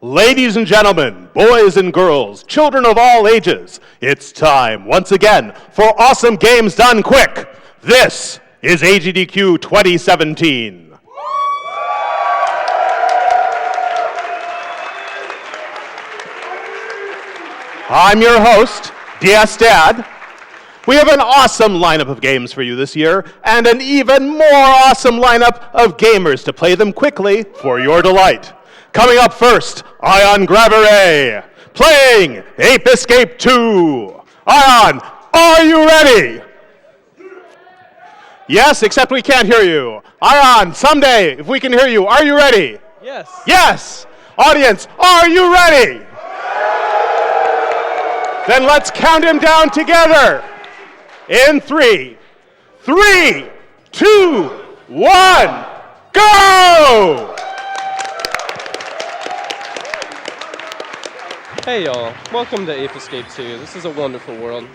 Ladies and gentlemen, boys and girls, children of all ages, it's time once again for awesome games done quick. This is AGDQ 2017. I'm your host, DS Dad. We have an awesome lineup of games for you this year, and an even more awesome lineup of gamers to play them quickly for your delight. Coming up first, iongravirei, playing Ape Escape 2. Ion, are you ready? Yes, except we can't hear you. Ion, someday, if we can hear you, are you ready? Yes. Yes. Audience, are you ready? Then let's count him down together. In 3, 2, 1, go! Hey y'all, welcome to Ape Escape 2. This is a wonderful world.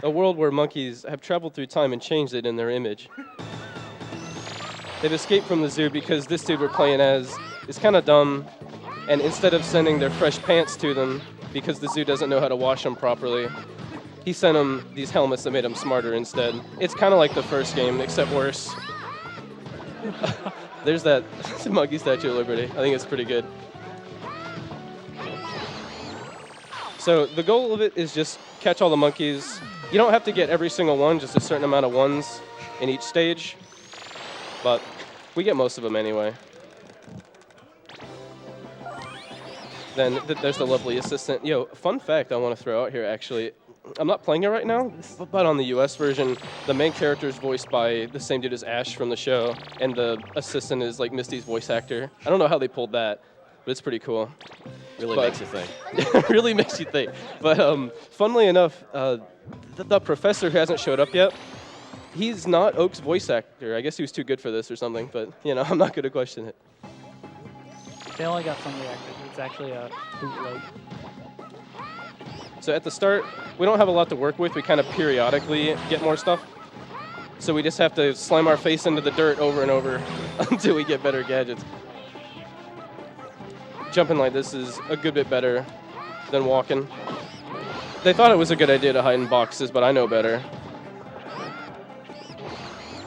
A world where monkeys have traveled through time and changed it in their image. They've escaped from the zoo because this dude we're playing as is kind of dumb, and instead of sending their fresh pants to them because the zoo doesn't know how to wash them properly, he sent them these helmets that made them smarter instead. It's kind of like the first game, except worse. There's that monkey Statue of Liberty. I think it's pretty good. So the goal of it is just catch all the monkeys. You don't have to get every single one, just a certain amount of ones in each stage. But we get most of them anyway. Then there's the lovely assistant. Yo, fun fact I want to throw out here, actually. I'm not playing it right now, but on the US version, the main character is voiced by the same dude as Ash from the show, and the assistant is like Misty's voice actor. I don't know how they pulled that, but it's pretty cool. Really makes you think. It really makes you think. But funnily enough, the professor who hasn't showed up yet, he's not Oak's voice actor. I guess he was too good for this or something, but you know, I'm not going to question it. They only got some of the actors. It's actually a bootleg. So at the start, we don't have a lot to work with. We kind of periodically get more stuff. So we just have to slam our face into the dirt over and over until we get better gadgets. Jumping like this is a good bit better than walking. They thought it was a good idea to hide in boxes, but I know better.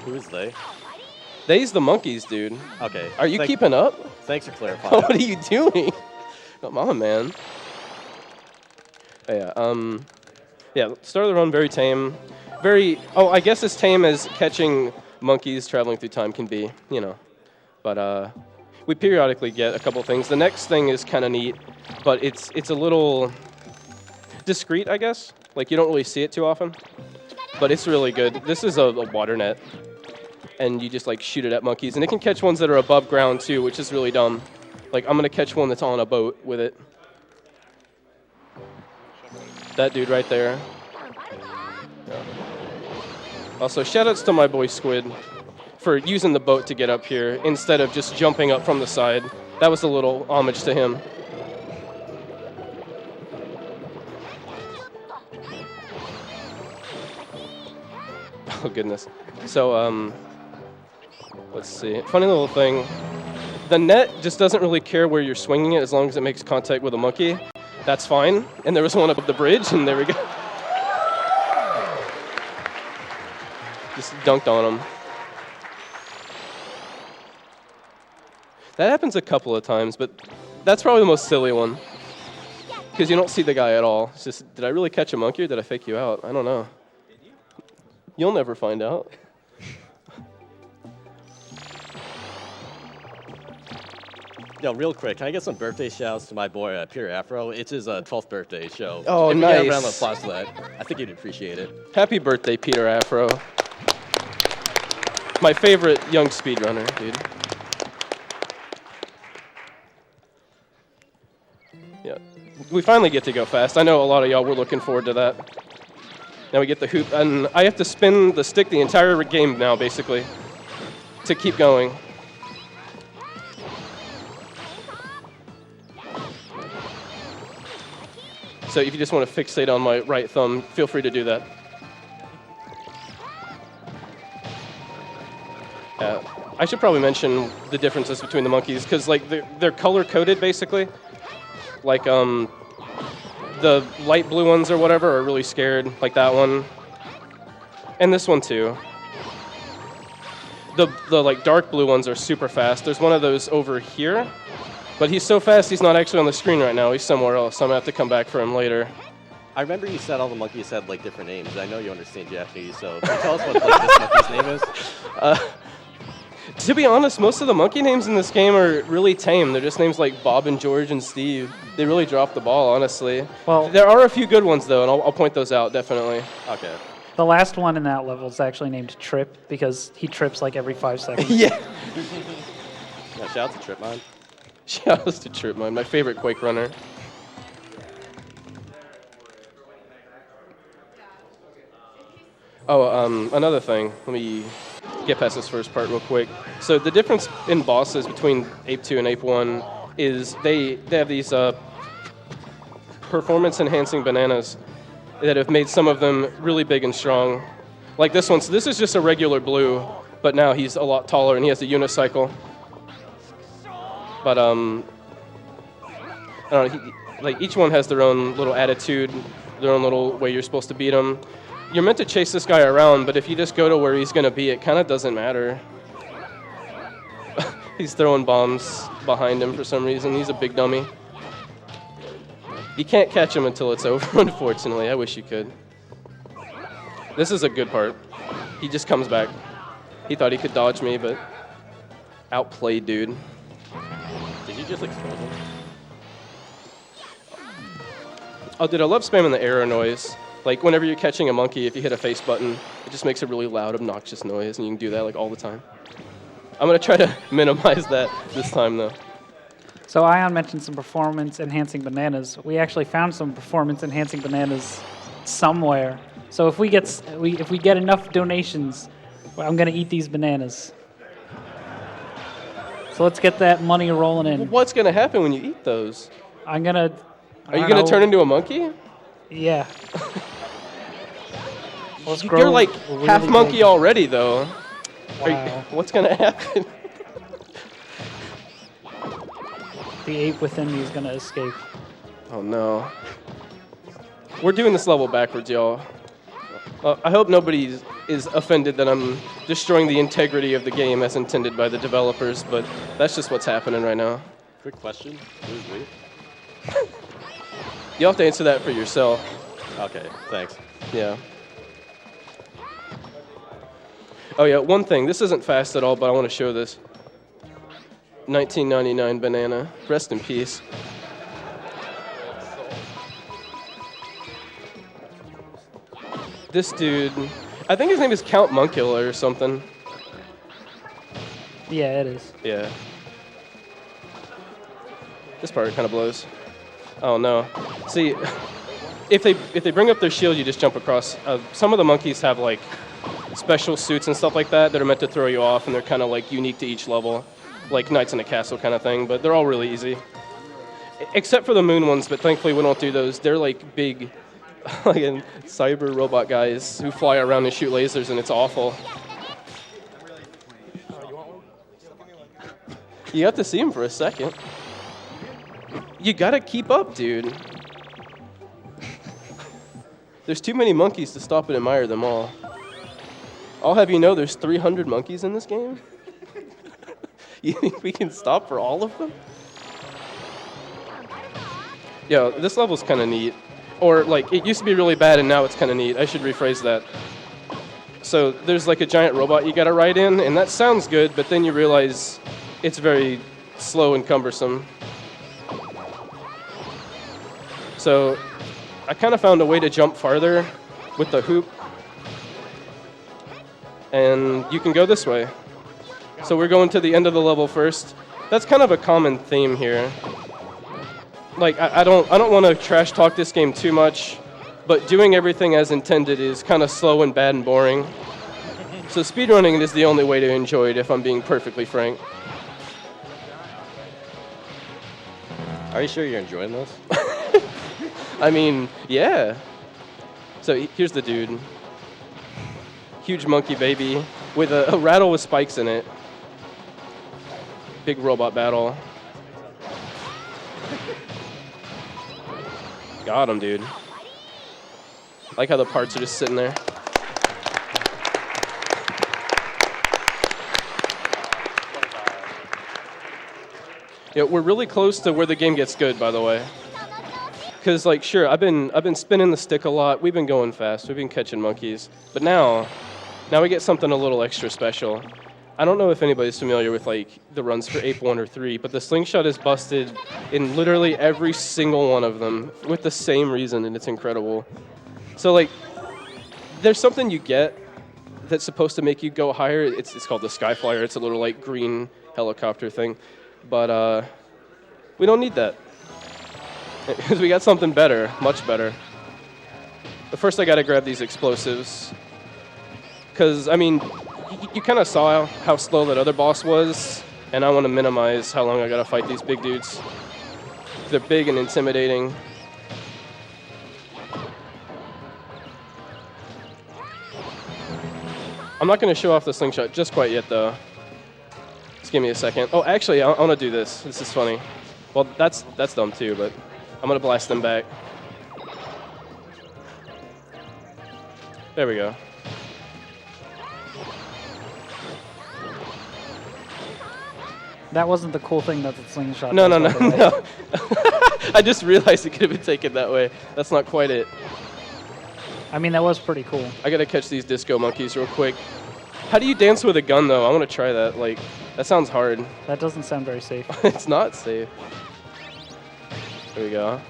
Who is they? They's the monkeys, dude. Okay. Are you keeping up? Thanks for clarifying. What are you doing? Come on, man. Yeah, start of the run, very tame. I guess as tame as catching monkeys traveling through time can be, you know. But we periodically get a couple things. The next thing is kind of neat, but it's a little discreet, I guess. Like, you don't really see it too often, but it's really good. This is a water net, and you just, like, shoot it at monkeys. And it can catch ones that are above ground, too, which is really dumb. Like, I'm going to catch one that's on a boat with it. That dude right there. Yeah. Also, shoutouts to my boy Squid for using the boat to get up here instead of just jumping up from the side. That was a little homage to him. Oh, goodness. So, let's see. Funny little thing. The net just doesn't really care where you're swinging it as long as it makes contact with a monkey. That's fine. And there was one above the bridge, and there we go. Just dunked on him. That happens a couple of times, but that's probably the most silly one. Because you don't see the guy at all. It's just, did I really catch a monkey or did I fake you out? I don't know. You'll never find out. Yo, real quick, can I get some birthday shouts to my boy Peter Afro? It's his 12th birthday show. Oh, if nice. If you get a round of applause for that, I think you'd appreciate it. Happy birthday, Peter Afro. My favorite young speedrunner, dude. Yeah, we finally get to go fast. I know a lot of y'all were looking forward to that. Now we get the hoop, and I have to spin the stick the entire game now, basically, to keep going. So if you just want to fixate on my right thumb, feel free to do that. I should probably mention the differences between the monkeys, because like they're color-coded, basically. Like the light blue ones or whatever are really scared, like that one. And this one too. The like dark blue ones are super fast. There's one of those over here, but he's so fast he's not actually on the screen right now. He's somewhere else, so I'm gonna have to come back for him later. I remember you said all the monkeys had like different names. I know you understand Japanese, so can you tell us what like, this monkey's name is? To be honest, most of the monkey names in this game are really tame. They're just names like Bob and George and Steve. They really dropped the ball, honestly. Well, there are a few good ones though, and I'll point those out definitely. Okay. the last one in that level is actually named Trip because he trips like every 5 seconds. Yeah. Yeah, shout out to Tripmon. Shout out to Tripmon, my favorite Quake runner. Oh, another thing. Let me get past this first part real quick. So the difference in bosses between Ape 2 and Ape 1 is they have these performance-enhancing bananas that have made some of them really big and strong. Like this one. So this is just a regular blue, but now he's a lot taller and he has a unicycle. But I don't know, like each one has their own little attitude, their own little way you're supposed to beat them. You're meant to chase this guy around, but if you just go to where he's going to be, it kind of doesn't matter. He's throwing bombs behind him for some reason. He's a big dummy. You can't catch him until it's over, unfortunately. I wish you could. This is a good part. He just comes back. He thought he could dodge me, but outplayed, dude. Did you just expose him? Oh, dude, I love spamming the arrow noise. Like, whenever you're catching a monkey, if you hit a face button, it just makes a really loud, obnoxious noise, and you can do that, like, all the time. I'm going to try to minimize that this time, though. So Ion mentioned some performance-enhancing bananas. We actually found some performance-enhancing bananas somewhere. So if we get enough donations, I'm going to eat these bananas. So let's get that money rolling in. What's going to happen when you eat those? I'm going to... Are you going to turn into a monkey? Yeah. Let's You're like really half monkey big. already, though. Wow. What's going to happen? The ape within me is going to escape. Oh, no. We're doing this level backwards, y'all. I hope nobody is offended that I'm destroying the integrity of the game as intended by the developers, but that's just what's happening right now. Quick question. Who's we? You'll have to answer that for yourself. Okay, thanks. Yeah. Oh, yeah, one thing. This isn't fast at all, but I want to show this. 1999 banana. Rest in peace. This dude, I think his name is Count Monkula or something. Yeah, it is. Yeah. This part kind of blows. Oh no. See, if they bring up their shield, you just jump across. Some of the monkeys have like special suits and stuff like that that are meant to throw you off, and they're kind of like unique to each level, like Knights in a Castle kind of thing. But they're all really easy, except for the moon ones. But thankfully, we don't do those. They're like big, like cyber robot guys who fly around and shoot lasers, and it's awful. You have to see him for a second. You gotta keep up, dude. There's too many monkeys to stop and admire them all. I'll have you know there's 300 monkeys in this game. You think we can stop for all of them? Yeah, this level's kind of neat. Or, like, it used to be really bad and now it's kind of neat. I should rephrase that. So there's like a giant robot you gotta ride in, and that sounds good, but then you realize it's very slow and cumbersome. So I kind of found a way to jump farther with the hoop. And you can go this way. So we're going to the end of the level first. That's kind of a common theme here. Like, I don't want to trash talk this game too much, but doing everything as intended is kind of slow and bad and boring. So speedrunning is the only way to enjoy it, if I'm being perfectly frank. Are you sure you're enjoying this? I mean, yeah. So here's the dude. Huge monkey baby with a rattle with spikes in it. Big robot battle. Got him, dude. I like how the parts are just sitting there. Yeah, we're really close to where the game gets good, by the way. Because, like, sure, I've been spinning the stick a lot. We've been going fast. We've been catching monkeys. But now we get something a little extra special. I don't know if anybody's familiar with, like, the runs for Ape 1 or 3, but the slingshot is busted in literally every single one of them with the same reason, and it's incredible. So, like, there's something you get that's supposed to make you go higher. It's called the Skyflyer. It's a little, like, green helicopter thing. But we don't need that. Because we got something better, much better. But first I gotta grab these explosives. Because, I mean, you kind of saw how slow that other boss was, and I want to minimize how long I gotta fight these big dudes. They're big and intimidating. I'm not gonna show off the slingshot just quite yet, though. Just give me a second. Oh, actually, I want to do this. This is funny. Well, that's dumb too, but I'm going to blast them back. There we go. That wasn't the cool thing that the slingshot No. does, by the way. No. I just realized it could have been taken that way. That's not quite it. I mean, that was pretty cool. I got to catch these disco monkeys real quick. How do you dance with a gun, though? I want to try that. Like, that sounds hard. That doesn't sound very safe. It's not safe. There we go.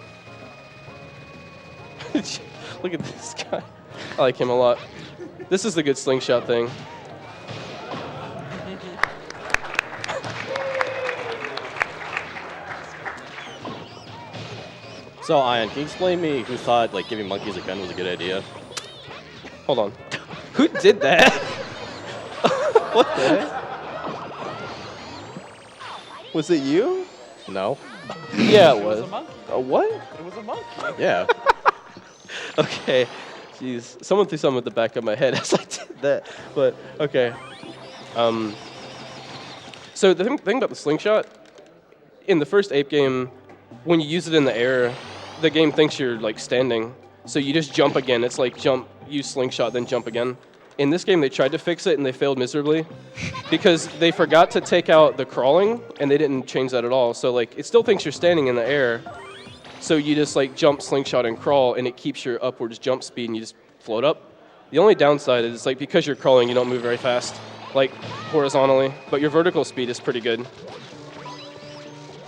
Look at this guy. I like him a lot. This is the good slingshot thing. So, Ian, can you explain me who thought like giving monkeys a gun was a good idea? Hold on. Who did that? What the heck? Was it you? No. Yeah, it was. It was a monkey. A what? It was a monkey. Yeah. Okay. Jeez. Someone threw something at the back of my head as I did that. But, okay. So the thing about the slingshot, in the first Ape game, when you use it in the air, the game thinks you're like standing. So you just jump again. It's like jump, use slingshot, then jump again. In this game, they tried to fix it and they failed miserably because they forgot to take out the crawling and they didn't change that at all. So like, it still thinks you're standing in the air. So you just like jump, slingshot, and crawl, and it keeps your upwards jump speed, and you just float up. The only downside is like because you're crawling, you don't move very fast, like horizontally, but your vertical speed is pretty good.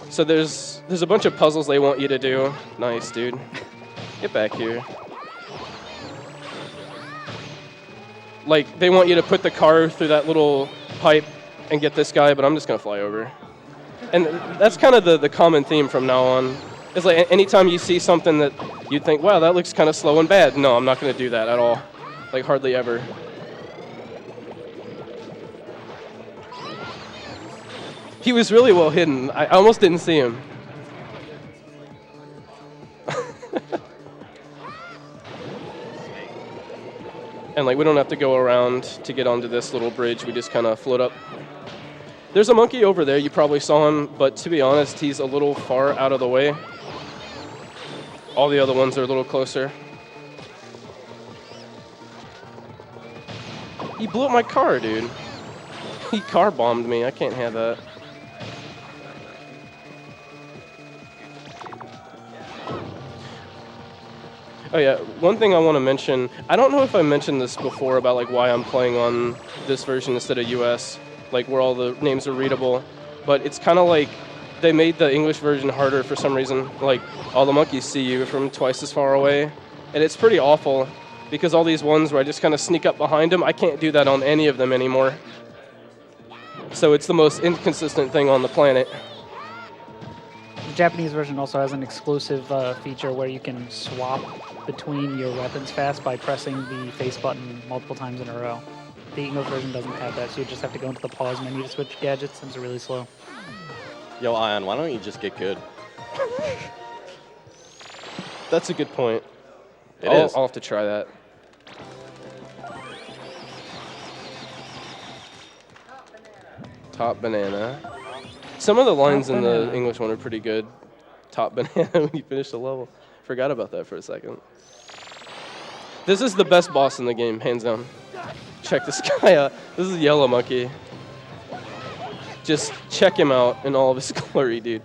So there's a bunch of puzzles they want you to do. Nice, dude. Get back here. Like, they want you to put the car through that little pipe and get this guy, but I'm just going to fly over. And that's kind of the common theme from now on. It's like anytime you see something that you'd think, wow, that looks kind of slow and bad. No, I'm not going to do that at all. Like, hardly ever. He was really well hidden. I almost didn't see him. And like we don't have to go around to get onto this little bridge. We just kind of float up. There's a monkey over there. You probably saw him, but to be honest, he's a little far out of the way. All the other ones are a little closer. He blew up my car, dude. He car bombed me. I can't have that. Oh yeah, one thing I want to mention, I don't know if I mentioned this before about like why I'm playing on this version instead of US, like where all the names are readable, but it's kind of like they made the English version harder for some reason. Like all the monkeys see you from twice as far away, and it's pretty awful because all these ones where I just kind of sneak up behind them, I can't do that on any of them anymore. So it's the most inconsistent thing on the planet. The Japanese version also has an exclusive feature where you can swap between your weapons fast by pressing the face button multiple times in a row. The English version doesn't have that, so you just have to go into the pause menu to switch gadgets, and it's really slow. Yo, Ion, why don't you just get good? That's a good point. It is. I'll have to try that. Top banana. Some of the lines in the English one are pretty good. Top banana when you finish the level. Forgot about that for a second. This is the best boss in the game, hands down. Check this guy out. This is Yellow Monkey. Just check him out in all of his glory, dude.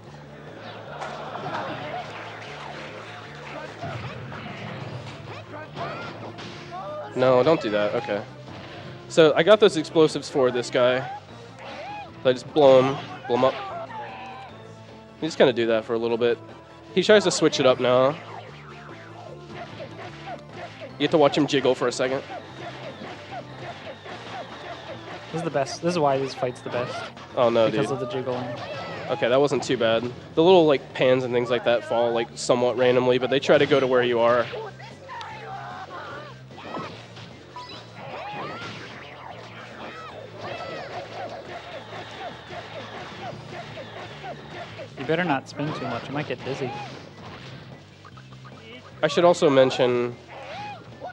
No, don't do that. Okay. So I got those explosives for this guy. So I just blow him up. You just kind of do that for a little bit. He tries to switch it up now. You get to watch him jiggle for a second. This is the best. This is why this fight's the best. Oh no, because dude. of the jiggling. Okay, that wasn't too bad. The little like pans and things like that fall like somewhat randomly, but they try to go to where you are. You better not spin too much. You might get dizzy. I should also mention,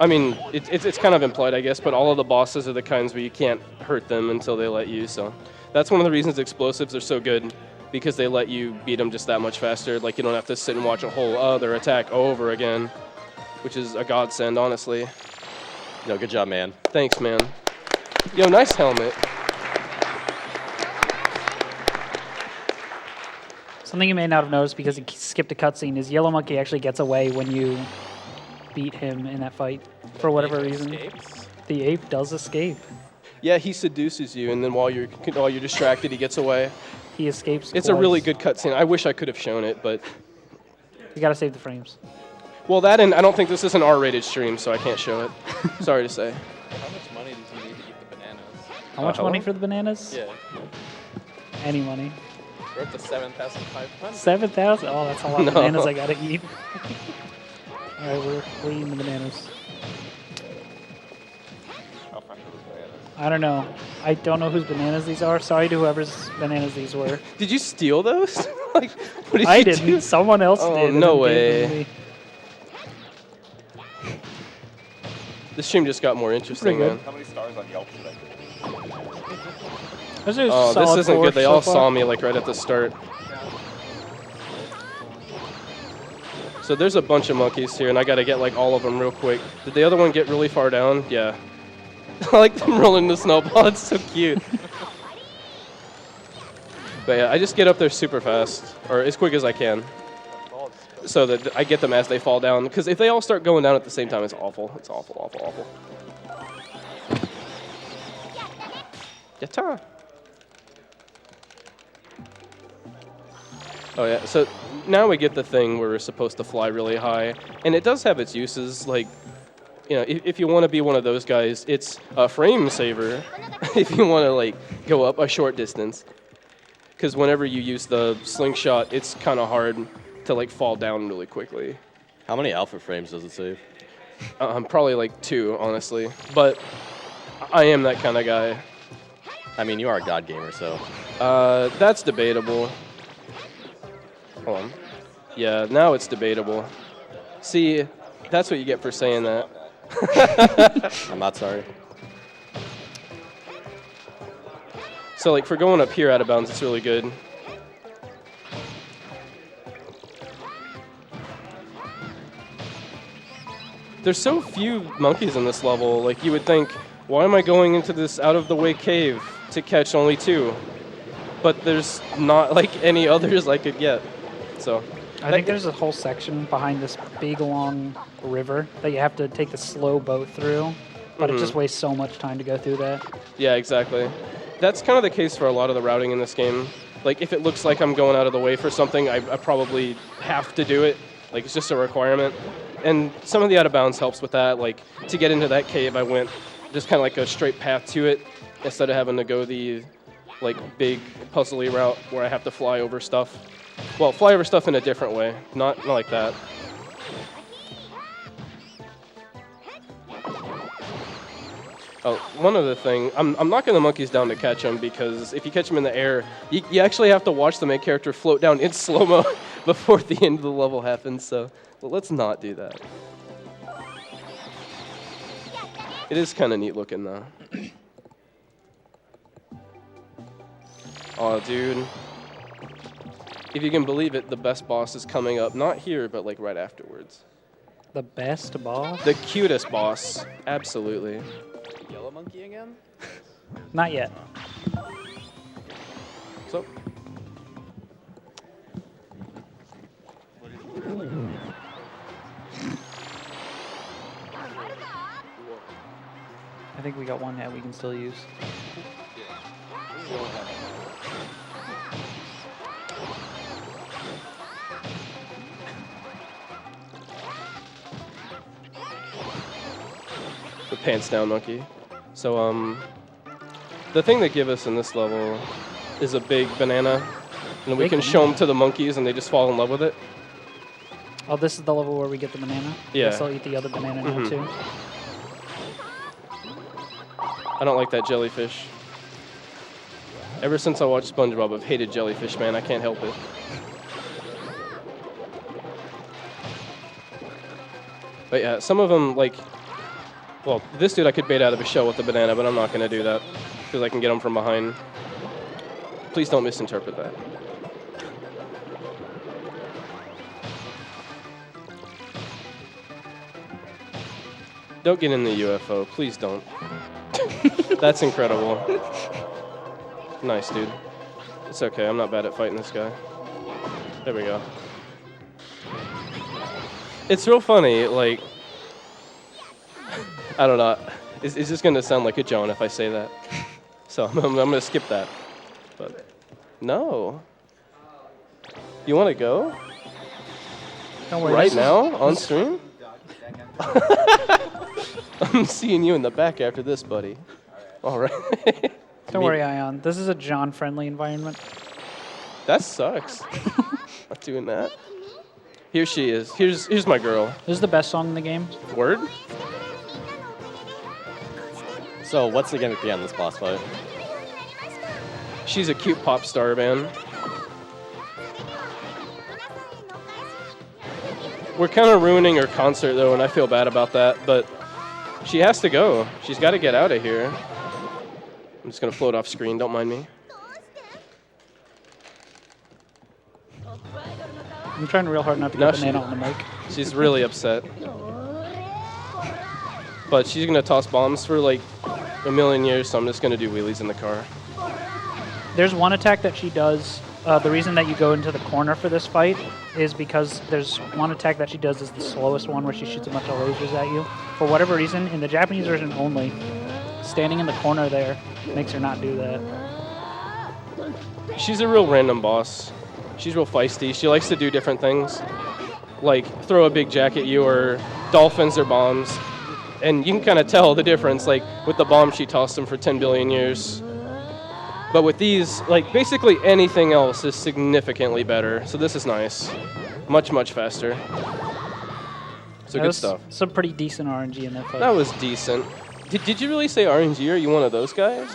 I mean, it's kind of implied, I guess, but all of the bosses are the kinds where you can't hurt them until they let you, so that's one of the reasons explosives are so good, because they let you beat them just that much faster. Like, you don't have to sit and watch a whole other attack over again, which is a godsend, honestly. No, good job, man. Thanks, man. Yo, nice helmet. Something you may not have noticed because he skipped a cutscene is Yellow Monkey actually gets away when you beat him in that fight for whatever reason. Escapes? The ape does escape. Yeah, he seduces you, and then while you're distracted, he gets away. He escapes. It's a twice. really good cutscene. I wish I could have shown it, but You gotta save the frames. well, that and I don't think this is an R-rated stream, so I can't show it. Sorry to say. How much money did you need to eat the bananas? How much hello? money for the bananas? Yeah. Any money. We're up to 7,500. 7,000? Oh, that's a lot of No. bananas I gotta eat. All right, we're eating the bananas. I'll find those bananas. I don't know. I don't know whose bananas these are. Sorry to whoever's bananas these were. Did you steal those? Like, what did I you didn't. do? Someone else Oh, did. and no then gave them way. to me. The stream just got more interesting, Pretty good. man. How many stars on Yelp should I give? Those are Oh, this solid isn't four good. They so all far. saw me like right at the start. So there's a bunch of monkeys here, and I gotta get like all of them real quick. Did the other one get really far down? Yeah. I like them rolling the snowball. It's so cute. But yeah, I just get up there super fast, or as quick as I can, so that I get them as they fall down. Because if they all start going down at the same time, it's awful. It's awful, awful, awful. Yatta. Oh yeah, so now we get the thing where we're supposed to fly really high, and it does have its uses. Like, you know, if you want to be one of those guys, it's a frame saver. If you want to like go up a short distance, because whenever you use the slingshot, it's kind of hard to like fall down really quickly. How many alpha frames does it save? Probably like 2, honestly, but I am that kind of guy. I mean, you are a god gamer, so. That's debatable. Hold on. Yeah, now it's debatable. See, that's what you get for saying that. I'm not sorry. So, like, for going up here out of bounds, it's really good. There's so few monkeys in this level. Like, you would think, why am I going into this out-of-the-way cave to catch only 2? But there's not, like, any others I could get. So I think there's a whole section behind this big, long river that you have to take the slow boat through, but it just wastes so much time to go through that. Yeah, exactly. That's kind of the case for a lot of the routing in this game. Like, if it looks like I'm going out of the way for something, I probably have to do it. Like, it's just a requirement. And some of the out-of-bounds helps with that. Like, to get into that cave, I went just kind of like a straight path to it instead of having to go the, like, big puzzly route where I have to fly over stuff. Well, fly over stuff in a different way, not like that. Oh, one other thing, I'm knocking the monkeys down to catch them because if you catch them in the air, you actually have to watch the main character float down in slow-mo before the end of the level happens, so let's not do that. It is kind of neat looking, though. Oh, dude. If you can believe it, the best boss is coming up, not here, but like right afterwards. cards. The best boss? The cutest boss. Absolutely. Yellow monkey again? Not yet. So, I think we got one hat we can still use. the pants down monkey. So, the thing they give us in this level is a big banana, and we Big can show them to the monkeys, and they just fall in love with it. Oh, this is the level where we get the banana? Yeah. Guess I'll eat the other banana now, too. I don't like that jellyfish. Ever since I watched SpongeBob, I've hated jellyfish, man. I can't help it. But yeah, some of them, like, well, this dude I could bait out of a shell with the banana, but I'm not going to do that because I can get him from behind. Please don't misinterpret that. Don't get in the UFO. Please don't. That's incredible. Nice, dude. It's okay. I'm not bad at fighting this guy. There we go. It's real funny, like, I don't know. It's just going to sound like a Joan if I say that. So I'm going to skip that. But no. You want to go? Don't worry. Right now? On stream? I'm seeing you in the back after this, buddy. All right. Don't worry, Ion. This is a John-friendly environment. That sucks. Not doing that. Here she is. Here's my girl. This is the best song in the game. Word? So what's the gimmick behind this boss fight? She's a cute pop star, man. We're kind of ruining her concert, though, and I feel bad about that, but she has to go. She's got to get out of here. I'm just going to float off screen. Don't mind me. I'm trying real hard not to No, get banana on the mic. She's really upset. But she's going to toss bombs for like a million years, so I'm just going to do wheelies in the car. There's one attack that she does. The reason that you go into the corner for this fight is because there's one attack that she does is the slowest one where she shoots a bunch of lasers at you. For whatever reason, in the Japanese version only, standing in the corner there makes her not do that. She's a real random boss. She's real feisty. She likes to do different things, like throw a big jack at you or dolphins or bombs. And you can kind of tell the difference. Like with the bomb, she tossed them for 10 billion years. But with these, like basically anything else is significantly better. So this is nice. Much, much faster. So That good was stuff. Some pretty decent RNG in that fight. That was decent. Did you really say RNG? Are you one of those guys?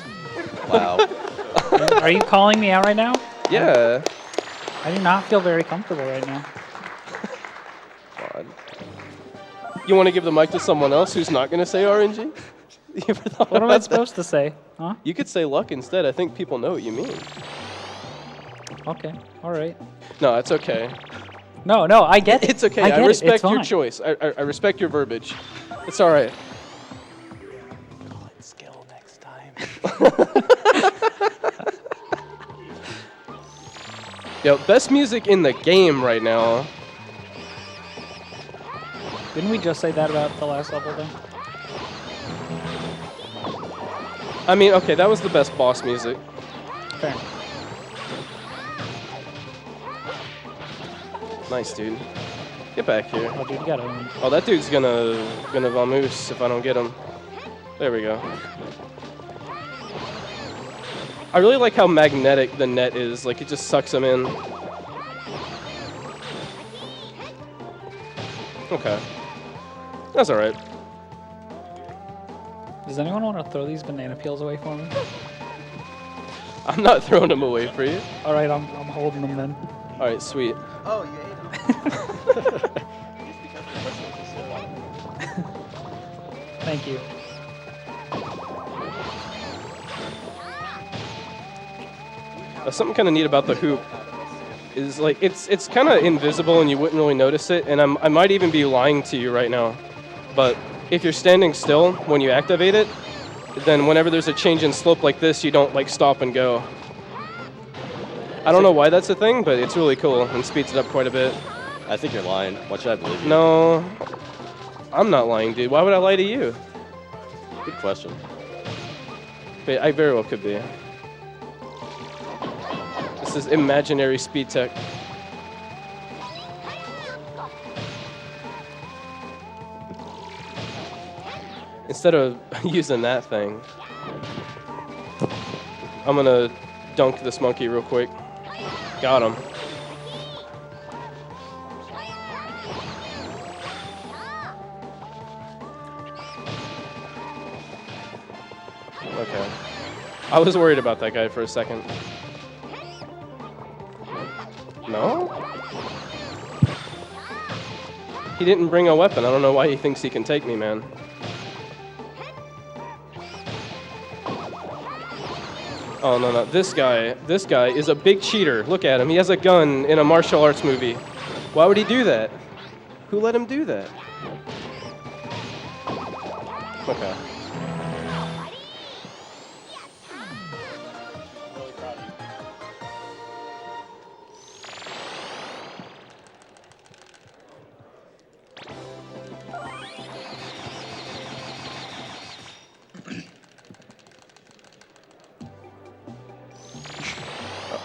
Wow. Are you calling me out right now? Yeah. I do not feel very comfortable right now. God. You want to give the mic to someone else who's not going to say RNG? You ever thought What am I about that? supposed to say? Huh? You could say luck instead. I think people know what you mean. Okay. All right. No, it's okay. No, I get it. It's okay. I, get I respect It's your fine. choice. I respect your verbiage. It's all right. Call it skill next time. Yo, best music in the game right now. Didn't we just say that about the last level, though? I mean, okay, that was the best boss music. Fair. Nice, dude. Get back here. Oh, dude, you got owned. Oh, that dude's gonna vamoose if I don't get him. There we go. I really like how magnetic the net is. Like, it just sucks him in. Okay. That's all right. Does anyone want to throw these banana peels away for me? I'm not throwing them away for you. All right, I'm holding them then. All right, sweet. Oh, you ate them. Thank you. Something kind of neat about the hoop is like it's kind of invisible and you wouldn't really notice it. And I might even be lying to you right now, but if you're standing still when you activate it, then whenever there's a change in slope like this, you don't like stop and go. I don't know why that's a thing, but it's really cool and speeds it up quite a bit. I think you're lying. Why should I believe you? No, I'm not lying, dude. Why would I lie to you? Good question. But I very well could be. This is imaginary speed tech. Instead of using that thing, I'm gonna dunk this monkey real quick. Got him. Okay. I was worried about that guy for a second. No? He didn't bring a weapon. I don't know why he thinks he can take me, man. Oh, no. This guy is a big cheater. Look at him. He has a gun in a martial arts movie. Why would he do that? Who let him do that? Okay.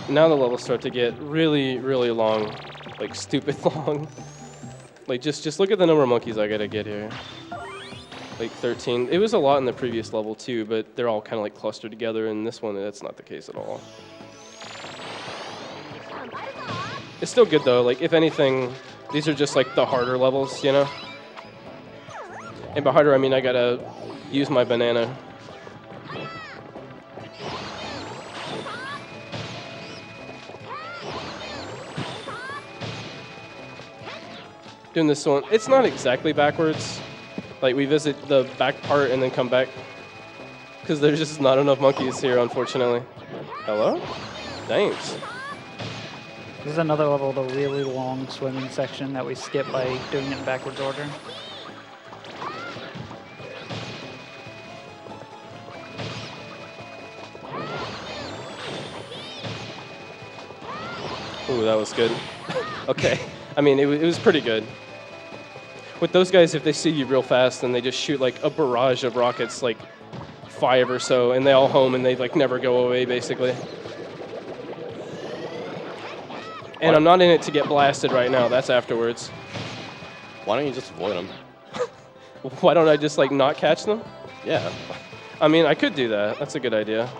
Now the levels start to get really, really long, like stupid long. Like just look at the number of monkeys I gotta get here. Like 13. It was a lot in the previous level too, but they're all kind of like clustered together. In this one, that's not the case at all. It's still good though. Like if anything, these are just like the harder levels, you know. And by harder, I mean I gotta use my banana. Doing this one, it's not exactly backwards. Like we visit the back part and then come back, because there's just not enough monkeys here, unfortunately. Hello? Thanks. This is another level with a really long swimming section that we skip by doing it in backwards order. Ooh, that was good. Okay. I mean, it was pretty good. With those guys, if they see you real fast, then they just shoot like a barrage of rockets, like 5 or so, and they all home and they like never go away, basically. And I'm not in it to get blasted right now. That's afterwards. Why don't you just avoid them? Why don't I just like not catch them? Yeah. I mean, I could do that. That's a good idea.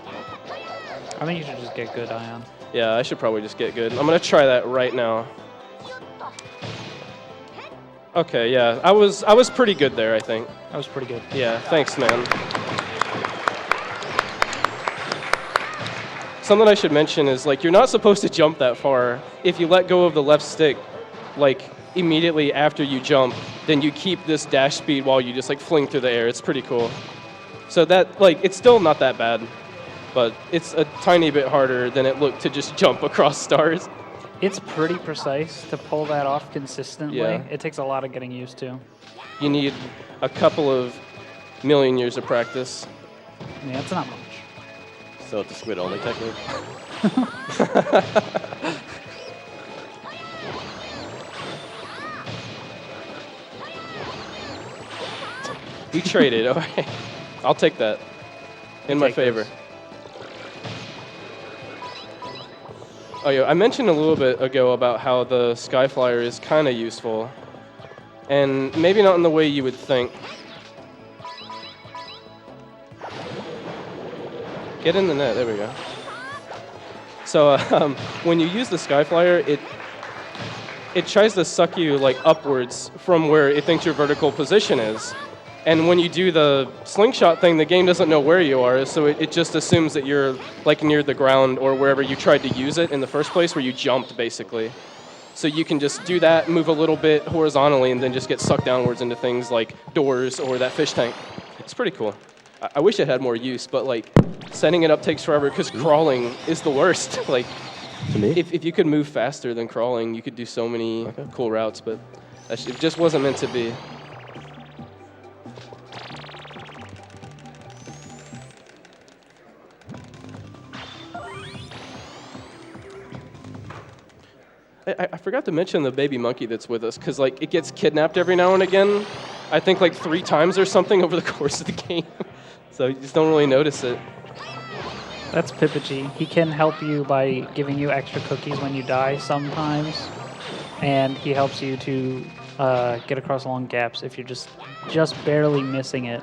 I think you should just get good, Ion. Yeah, I should probably just get good. I'm gonna try that right now. Okay, yeah, I was pretty good there, I think. That was pretty good. Yeah, thanks, man. Something I should mention is, like, you're not supposed to jump that far. If you let go of the left stick, like, immediately after you jump, then you keep this dash speed while you just, like, fling through the air. It's pretty cool. So that, like, it's still not that bad, but it's a tiny bit harder than it looked to just jump across stars. It's pretty precise to pull that off consistently. Yeah. It takes a lot of getting used to. You need a couple of million years of practice. Yeah, it's not much. So it's a squid only technique. We traded. Okay. I'll take that. In my favor. Oh yeah, I mentioned a little bit ago about how the Skyflyer is kind of useful, and maybe not in the way you would think. Get in the net. There we go. So when you use the Skyflyer, it tries to suck you like upwards from where it thinks your vertical position is. And when you do the slingshot thing, the game doesn't know where you are, so it just assumes that you're like near the ground or wherever you tried to use it in the first place, where you jumped, basically. So you can just do that, move a little bit horizontally, and then just get sucked downwards into things like doors or that fish tank. It's pretty cool. I wish it had more use, but like setting it up takes forever because crawling is the worst. Like To me? If you could move faster than crawling, you could do so many cool routes, but it just wasn't meant to be. I forgot to mention the baby monkey that's with us, because like it gets kidnapped every now and again. I think like 3 times or something over the course of the game. So you just don't really notice it. That's Pipichi. He can help you by giving you extra cookies when you die sometimes, and he helps you to get across long gaps if you're just barely missing it.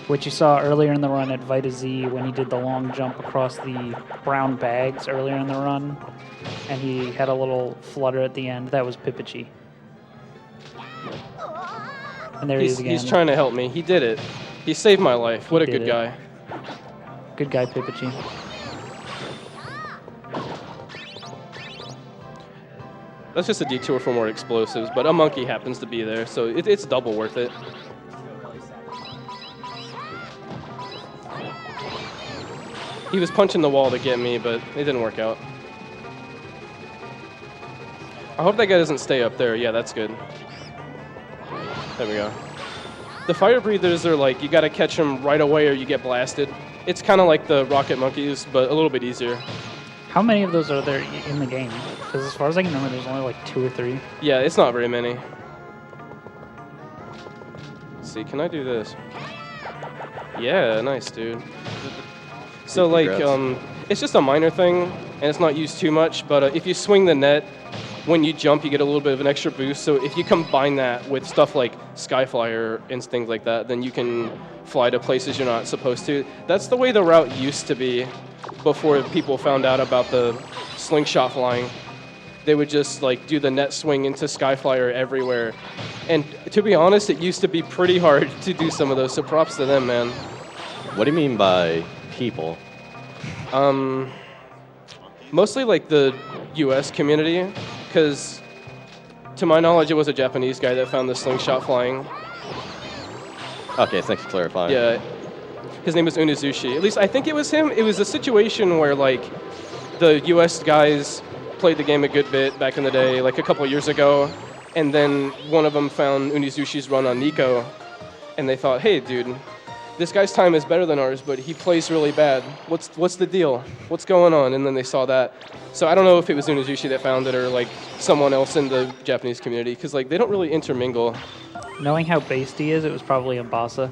Which you saw earlier in the run at Vita Z when he did the long jump across the brown bags earlier in the run, and he had a little flutter at the end. That was Pipichi. And there he is again. He's trying to help me. He did it. He saved my life. What a good guy. Good guy, Pipichi. That's just a detour for more explosives, but a monkey happens to be there, so it's double worth it. He was punching the wall to get me, but it didn't work out. I hope that guy doesn't stay up there. Yeah, that's good. There we go. The fire breathers are like, you gotta catch them right away or you get blasted. It's kind of like the rocket monkeys, but a little bit easier. How many of those are there in the game? Because as far as I can remember, there's only like 2 or 3. Yeah, it's not very many. Let's see, can I do this? Yeah, nice, dude. So like, it's just a minor thing, and it's not used too much, but if you swing the net, when you jump, you get a little bit of an extra boost. So if you combine that with stuff like Skyflyer and things like that, then you can fly to places you're not supposed to. That's the way the route used to be before people found out about the slingshot flying. They would just like do the net swing into Skyflyer everywhere. And to be honest, it used to be pretty hard to do some of those, so props to them, man. What do you mean by people? Mostly like the US community, because to my knowledge, it was a Japanese guy that found the slingshot flying. Okay, thanks for clarifying. Yeah, his name was Unizushi. At least I think it was him. It was a situation where like the US guys played the game a good bit back in the day, like a couple of years ago, and then one of them found Unizushi's run on Nico, and they thought, hey, dude, this guy's time is better than ours, but he plays really bad. What's the deal? What's going on? And then they saw that. So I don't know if it was Unizushi that found it or like someone else in the Japanese community, because like they don't really intermingle. Knowing how based he is, it was probably Mbasa.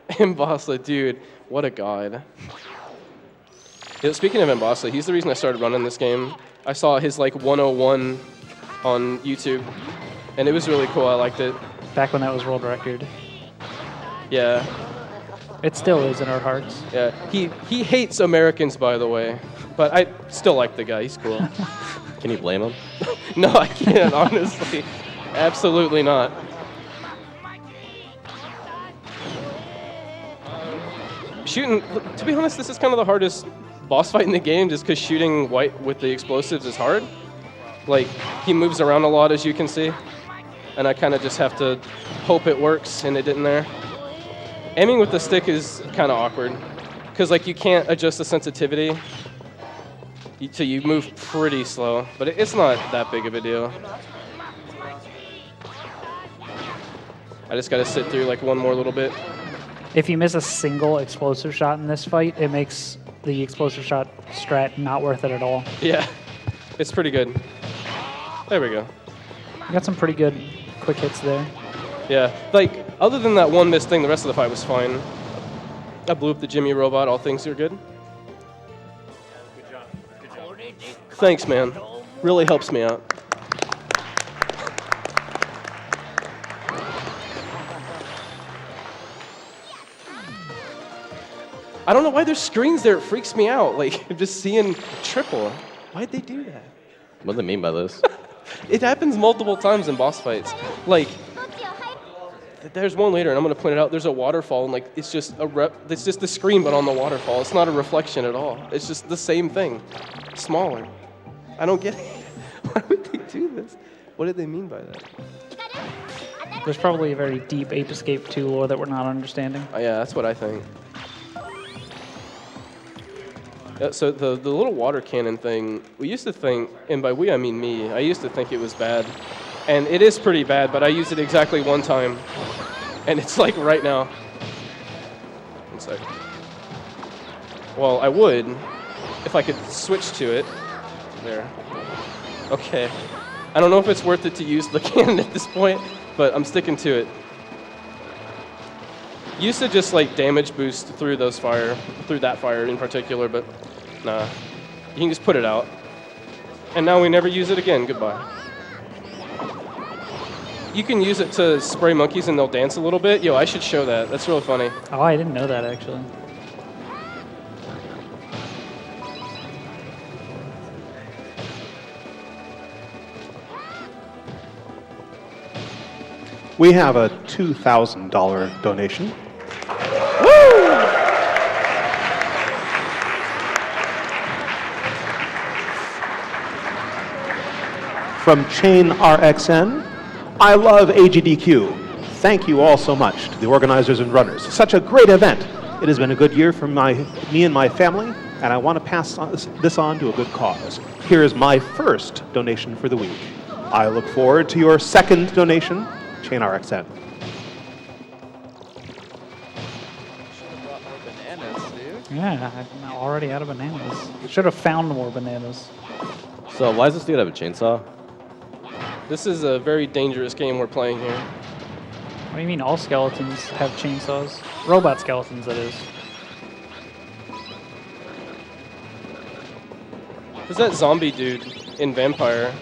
Mbasa, dude, what a god. Yeah, speaking of Mbasa, he's the reason I started running this game. I saw his like 101 on YouTube, and it was really cool. I liked it. Back when that was world record. Yeah. It still is in our hearts. Yeah, he hates Americans, by the way, but I still like the guy. He's cool. Can you blame him? No, I can't, honestly. Absolutely not. Shooting, to be honest, this is kind of the hardest boss fight in the game, just because shooting White with the explosives is hard. Like, he moves around a lot, as you can see, and I kind of just have to hope it works, and it didn't there. Aiming with the stick is kind of awkward, because like you can't adjust the sensitivity, so you move pretty slow, but it's not that big of a deal. I just got to sit through like one more little bit. If you miss a single explosive shot in this fight, it makes the explosive shot strat not worth it at all. Yeah, it's pretty good. There we go. You got some pretty good quick hits there. Yeah, like, other than that one missed thing, the rest of the fight was fine. I blew up the Jimmy robot, all things are good. Good job. Good job. Thanks, man. Really helps me out. I don't know why there's screens there, it freaks me out. Like, just seeing triple. Why'd they do that? What do they mean by this? It happens multiple times in boss fights. Like, there's one later, and I'm going to point it out. There's a waterfall, and like it's just it's just the screen, but on the waterfall. It's not a reflection at all. It's just the same thing, smaller. I don't get it. Why would they do this? What did they mean by that? There's probably a very deep Ape Escape 2 lore that we're not understanding. Oh, yeah, that's what I think. So the little water cannon thing, we used to think, and by we I mean me, I used to think it was bad. And it is pretty bad, but I used it exactly one time. And it's like right now. One sec. Well, I would, if I could switch to it. There. Okay. I don't know if it's worth it to use the cannon at this point, but I'm sticking to it. Used to just like damage boost through that fire in particular, but nah. You can just put it out. And now we never use it again. Goodbye. You can use it to spray monkeys and they'll dance a little bit. Yo, I should show that. That's real funny. Oh, I didn't know that actually. We have a $2,000 donation. From Chain RXN, I love AGDQ. Thank you all so much to the organizers and runners. Such a great event. It has been a good year for me and my family, and I want to pass this on to a good cause. Here is my first donation for the week. I look forward to your second donation, Chain RXN. Yeah, I'm already out of bananas. Should have found more bananas. So why does this dude have a chainsaw? This is a very dangerous game we're playing here. What do you mean all skeletons have chainsaws? Robot skeletons, that is. There's that zombie dude in Vampire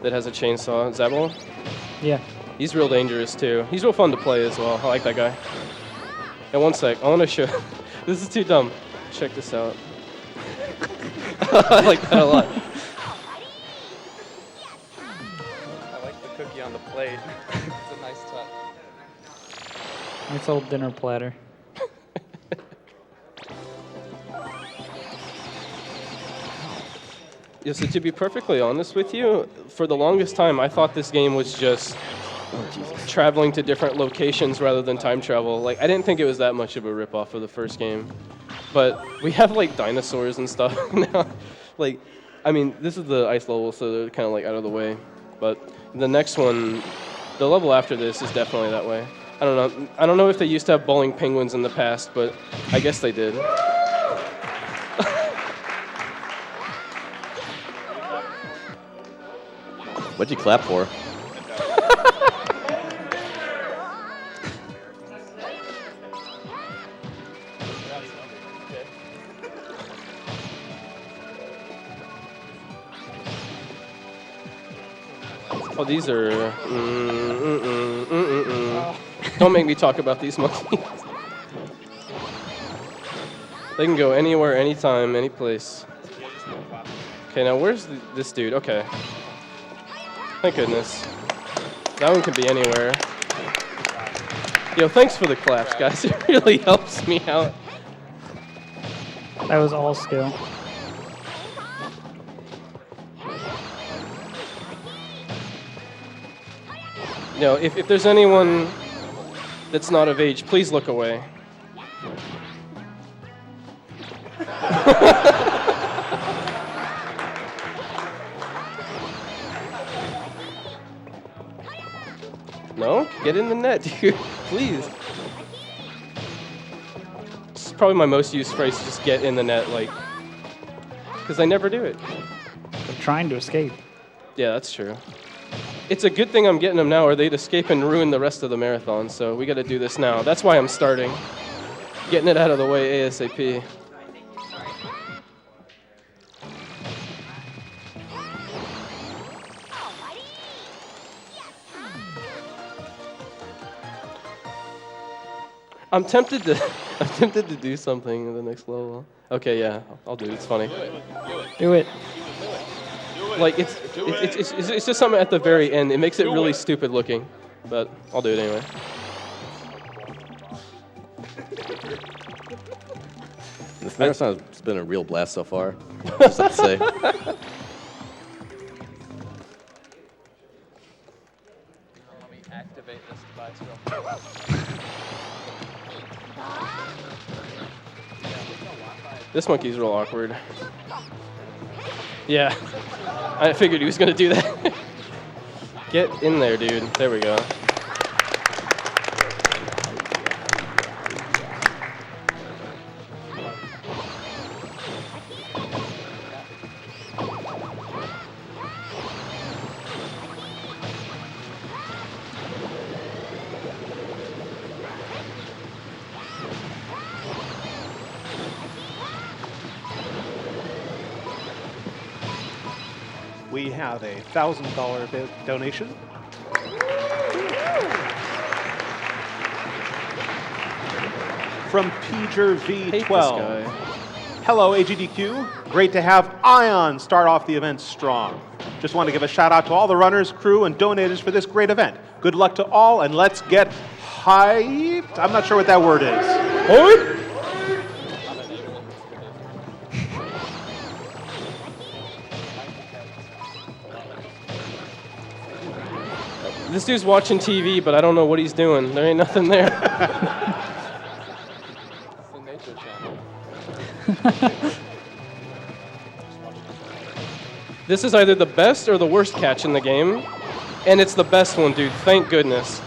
that has a chainsaw. Zabel? Yeah. He's real dangerous too. He's real fun to play as well. I like that guy. And one sec, I want to show. This is too dumb. Check this out. I like that a lot. I like the cookie on the plate. It's a nice touch. Nice little dinner platter. Yeah, so to be perfectly honest with you, for the longest time, I thought this game was just traveling to different locations rather than time travel. Like, I didn't think it was that much of a ripoff of the first game. But we have, like, dinosaurs and stuff now. Like, I mean, this is the ice level, so they're kind of, like, out of the way. But the next one, the level after this is definitely that way. I don't know. I don't know if they used to have bowling penguins in the past, but I guess they did. What'd you clap for? Oh, these are... Don't make me talk about these monkeys. They can go anywhere, anytime, any place. Okay, now where's this dude? Okay. Thank goodness. That one can be anywhere. Yo, thanks for the claps, guys. It really helps me out. That was all skill. You know, if there's anyone that's not of age, please look away. No? Get in the net, dude. Please. It's probably my most used phrase, just get in the net, like, because I never do it. They're trying to escape. Yeah, that's true. It's a good thing I'm getting them now, or they'd escape and ruin the rest of the marathon, so we got to do this now. That's why I'm starting. Getting it out of the way ASAP. I'm tempted to do something in the next level. Okay, yeah, I'll do it. It's funny. Do it. Like it's just something at the very end. It makes it really stupid looking, but I'll do it anyway. This marathon has been a real blast so far. Just have to say. Let me activate this device real quick. This monkey's real awkward. Yeah, I figured he was gonna do that. Get in there, dude. There we go. We have a $1,000 donation. From Peter Hate this V12. guy. Hello, AGDQ. Great to have Ion start off the event strong. Just want to give a shout out to all the runners, crew, and donators for this great event. Good luck to all, and let's get hyped. I'm not sure what that word is. This dude's watching TV, but I don't know what he's doing. There ain't nothing there. It's the Nature Channel. This is either the best or the worst catch in the game, and it's the best one, dude. Thank goodness.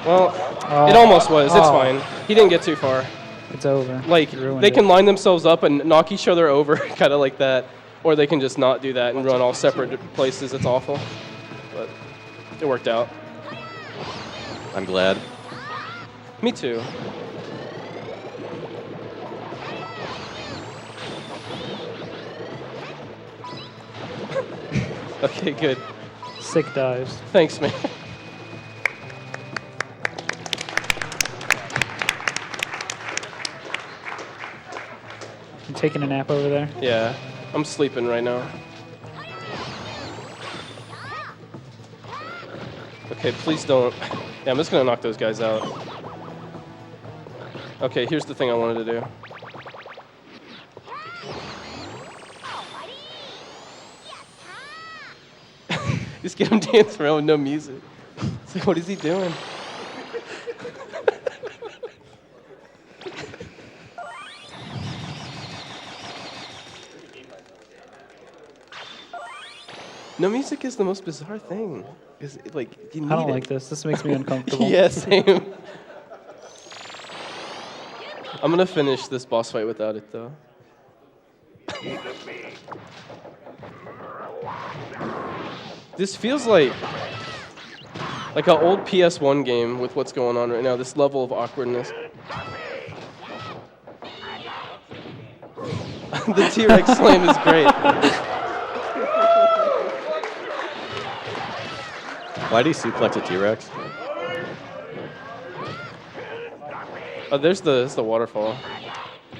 Well, it almost was. It's fine. He didn't get too far. It's over. Like, they can line themselves up and knock each other over, kind of like that. Or they can just not do that and run all separate places. It's awful. But it worked out. I'm glad. Me too. Okay, good. Sick dives. Thanks, man. You taking a nap over there? Yeah, I'm sleeping right now. Okay, please don't. Yeah, I'm just gonna knock those guys out. Okay, here's the thing I wanted to do. Just get him dancing around with no music. It's like, what is he doing? No music is the most bizarre thing. Is like you need I don't it. like this. This makes me uncomfortable. Yeah, same. I'm gonna finish this boss fight without it though. This feels like an old PS1 game with what's going on right now. This level of awkwardness. The T-Rex slam is great. Why do you suplex a T-Rex? Oh, there's the waterfall.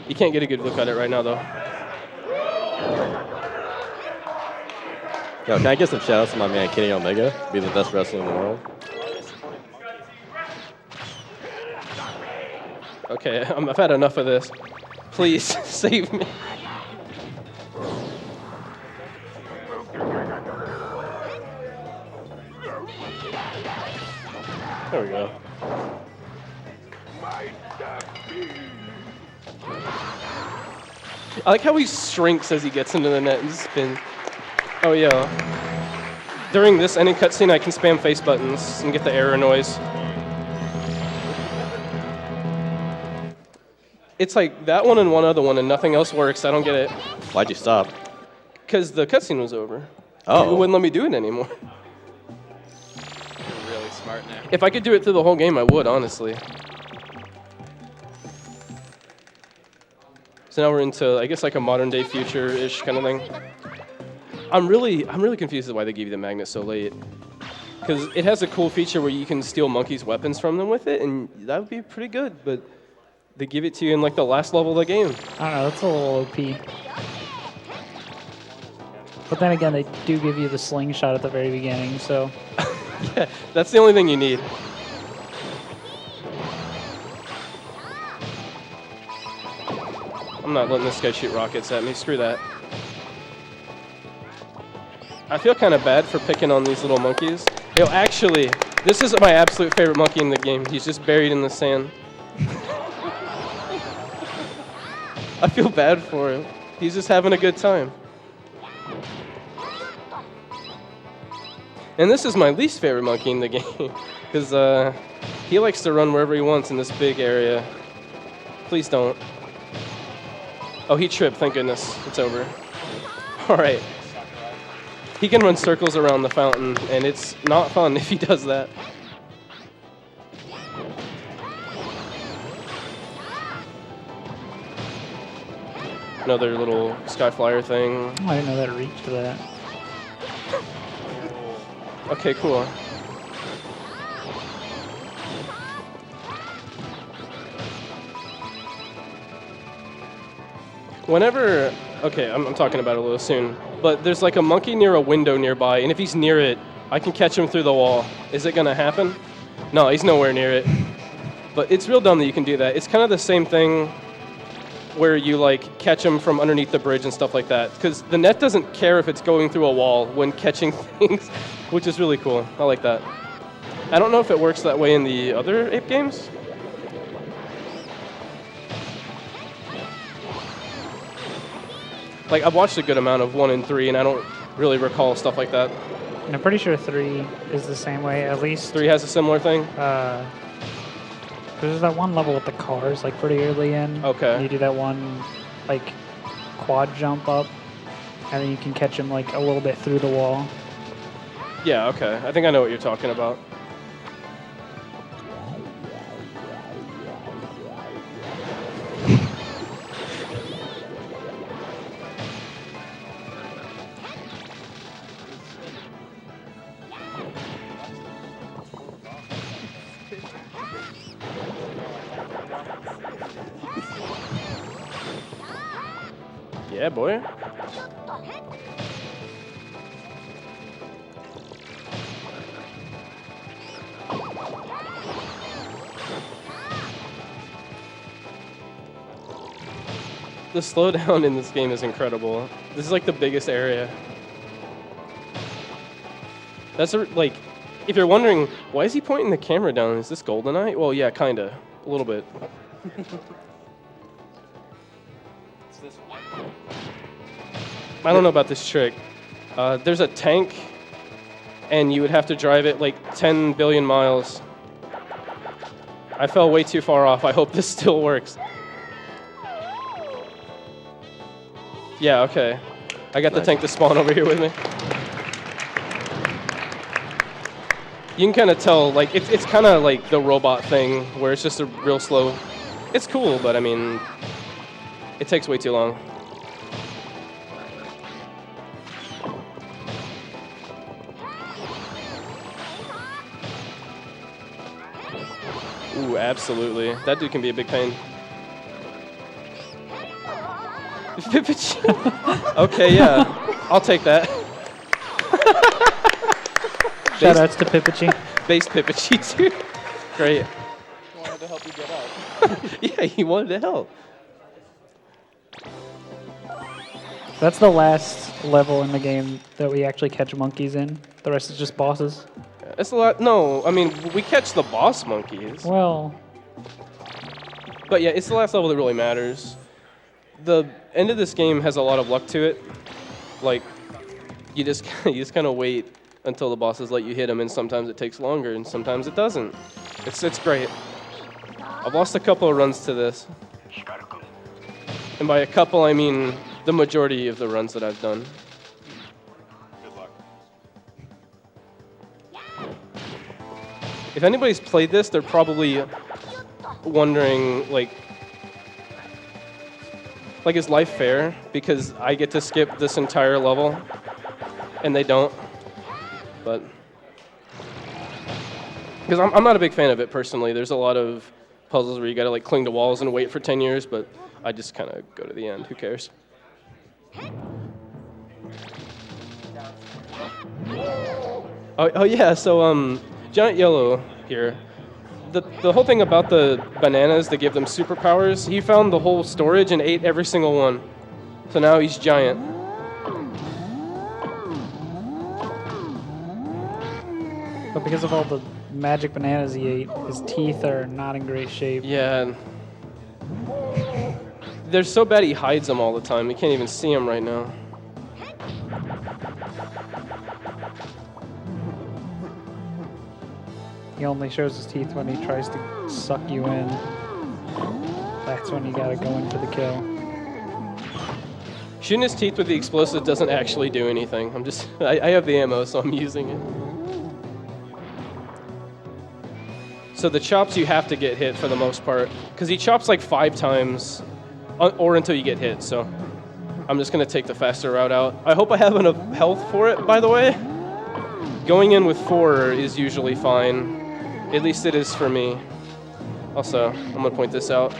You can't get a good look at it right now, though. Yo, can I get some shout outs to my man Kenny Omega, be the best wrestler in the world? Okay, I've had enough of this. Please, save me. There we go. I like how he shrinks as he gets into the net and spins. Oh yeah. During this any cutscene, I can spam face buttons and get the error noise. It's like that one and one other one, and nothing else works. I don't get it. Why'd you stop? Because the cutscene was over. Oh. It wouldn't let me do it anymore. You're really smart now. If I could do it through the whole game, I would, honestly. So now we're into, I guess, like a modern day future-ish kind of thing. I'm really confused as to why they gave you the magnet so late. Because it has a cool feature where you can steal monkeys' weapons from them with it, and that would be pretty good, but they give it to you in like the last level of the game. I don't know. That's a little OP. But then again, they do give you the slingshot at the very beginning, so. Yeah, that's the only thing you need. I'm not letting this guy shoot rockets at me. Screw that. I feel kind of bad for picking on these little monkeys. Yo, actually, this is my absolute favorite monkey in the game. He's just buried in the sand. I feel bad for him. He's just having a good time. And this is my least favorite monkey in the game, because he likes to run wherever he wants in this big area. Please don't. Oh, he tripped, thank goodness. It's over. All right. He can run circles around the fountain, and it's not fun if he does that. Another little sky flyer thing. Oh, I didn't know that reached to that. Okay, cool. Whenever, okay, I'm talking about it a little soon, but there's like a monkey near a window nearby, and if he's near it, I can catch him through the wall. Is it gonna happen? No, he's nowhere near it. But it's real dumb that you can do that. It's kind of the same thing where you like catch him from underneath the bridge and stuff like that, because the net doesn't care if it's going through a wall when catching things, which is really cool. I like that. I don't know if it works that way in the other Ape games. Like, I've watched a good amount of 1 and 3, and I don't really recall stuff like that. And I'm pretty sure 3 is the same way, at least. 3 has a similar thing? There's that one level with the cars, like, pretty early in. Okay. You do that one, like, quad jump up, and then you can catch him, like, a little bit through the wall. Yeah, okay. I think I know what you're talking about. Yeah, boy. The slowdown in this game is incredible. This is like the biggest area. That's like, if you're wondering, why is he pointing the camera down? Is this GoldenEye? Well, yeah, kinda. A little bit. I don't know about this trick. There's a tank, and you would have to drive it like 10 billion miles. I fell way too far off. I hope this still works. Yeah, okay. I got the tank to spawn over here with me. You can kind of tell, like, it's kind of like the robot thing, where it's just a real slow. It's cool, but I mean, it takes way too long. Ooh, absolutely. That dude can be a big pain. Okay, yeah. I'll take that. Shoutouts to Pipichi. Base Pipichi, too. Great. He wanted to help you get out. Yeah, he wanted to help. That's the last level in the game that we actually catch monkeys in. The rest is just bosses. It's a lot. No, I mean, we catch the boss monkeys. Well, But yeah, it's the last level that really matters. The end of this game has a lot of luck to it. Like, you just kind of wait until the bosses let you hit them, and sometimes it takes longer, and sometimes it doesn't. It's great. I've lost a couple of runs to this. And by a couple, I mean the majority of the runs that I've done. Good luck. If anybody's played this, they're probably wondering, like, is life fair? Because I get to skip this entire level, and they don't. But because I'm not a big fan of it personally. There's a lot of puzzles where you gotta like cling to walls and wait for 10 years, but I just kind of go to the end. Who cares? Oh yeah. So Giant Yellow here. The whole thing about the bananas that give them superpowers, he found the whole storage and ate every single one. So now he's giant. but because of all the magic bananas he ate, his teeth are not in great shape. Yeah. They're so bad he hides them all the time. You can't even see them right now. He only shows his teeth when he tries to suck you in. That's when you gotta go in for the kill. Shooting his teeth with the explosive doesn't actually do anything. I have the ammo, so I'm using it. So the chops you have to get hit for the most part, because he chops like 5 times, or until you get hit, so I'm just gonna take the faster route out. I hope I have enough health for it, by the way. Going in with 4 is usually fine. At least it is for me. Also, I'm gonna point this out.